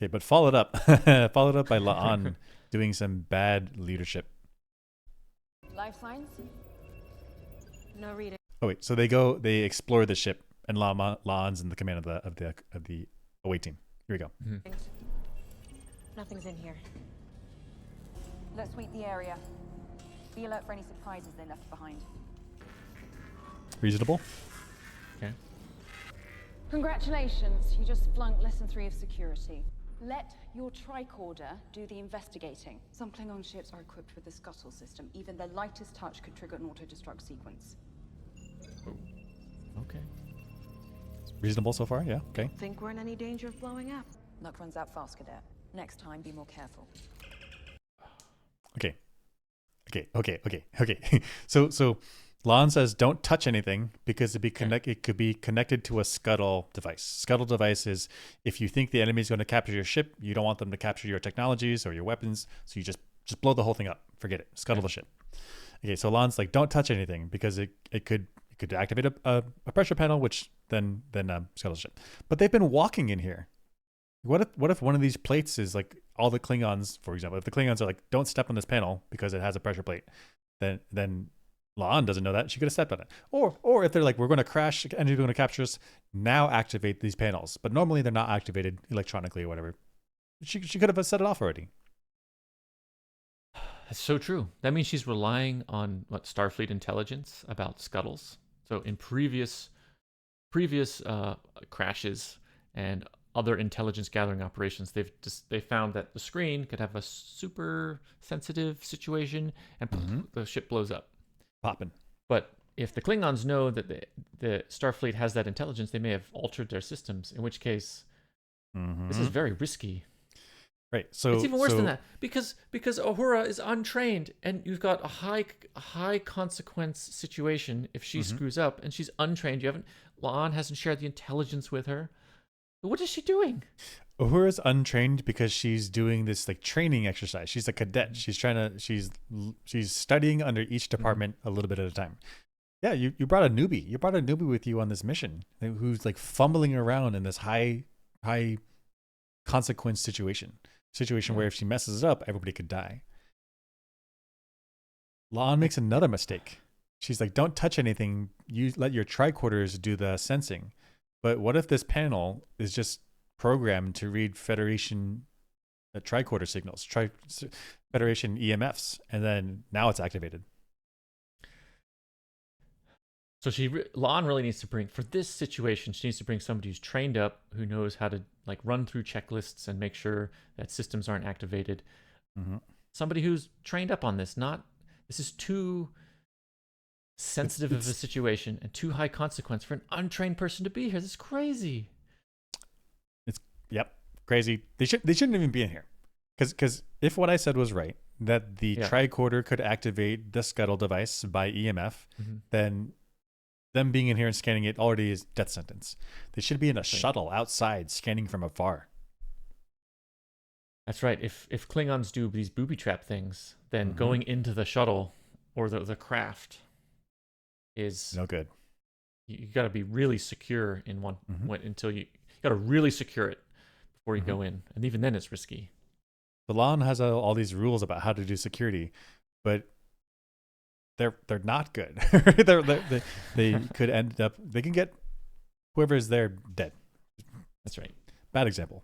Okay, but followed up, followed up by Laan doing some bad leadership. Life signs? No reading. Oh wait, so they explore the ship, and Laan's in the command of the away team. Here we go. Nothing's in here. Let's sweep the area. Be alert for any surprises they left behind. Reasonable. Okay. Congratulations, you just flunked lesson 3 of security. Let your tricorder do the investigating. Some Klingon ships are equipped with the scuttle system. Even the lightest touch could trigger an auto-destruct sequence. Okay. Reasonable so far. Yeah. Okay. Think we're in any danger of blowing up? Luck runs out fast, Cadet. Next time, be more careful. Okay. So Lon says don't touch anything because it could be connected to a scuttle device. Scuttle device is if you think the enemy is going to capture your ship, you don't want them to capture your technologies or your weapons, so you just blow the whole thing up. Forget it. Scuttle the ship. Okay, so Lon's like don't touch anything because it could activate a pressure panel, which then scuttle the ship. But they've been walking in here. What if one of these plates is like all the Klingons, for example, if the Klingons are like, don't step on this panel because it has a pressure plate, then Laan doesn't know that. She could have stepped on it. Or if they're like, we're going to crash and you're going to capture us, now activate these panels. But normally they're not activated electronically or whatever. She could have set it off already. That's so true. That means she's relying on what Starfleet intelligence about scuttles. So in previous crashes and other intelligence gathering operations, they found that the screen could have a super sensitive situation and the ship blows up. Popping. But if the Klingons know that the Starfleet has that intelligence, they may have altered their systems, in which case this is very risky. Right. So it's even worse than that because Uhura is untrained and you've got a high consequence situation if she screws up and she's untrained. Laan hasn't shared the intelligence with her. What is she doing? Uhura's untrained because she's doing this like training exercise. She's a cadet. She's studying under each department a little bit at a time. Yeah, you brought a newbie. You brought a newbie with you on this mission who's like fumbling around in this high consequence situation where if she messes it up, everybody could die. Laan makes another mistake. She's like, don't touch anything. You let your tricorders do the sensing. But what if this panel is just programmed to read Federation tricorder signals, Federation EMFs, and then now it's activated? So Laan really needs to bring, for this situation, she needs to bring somebody who's trained up, who knows how to like run through checklists and make sure that systems aren't activated. Somebody who's trained up on this. This is too sensitive of a situation and too high consequence for an untrained person to be here. This is crazy. Yep, crazy. They shouldn't even be in here, because if what I said was right, that the tricorder could activate the scuttle device by EMF, then them being in here and scanning it already is death sentence. They should be in a shuttle outside scanning from afar. That's right. If Klingons do these booby trap things, then going into the shuttle or the craft is no good. You got to be really secure in one until you got to really secure it before you go in, and even then it's risky. Laan has all these rules about how to do security, but they're not good. they could end up, they can get whoever is there dead. That's right. Bad example.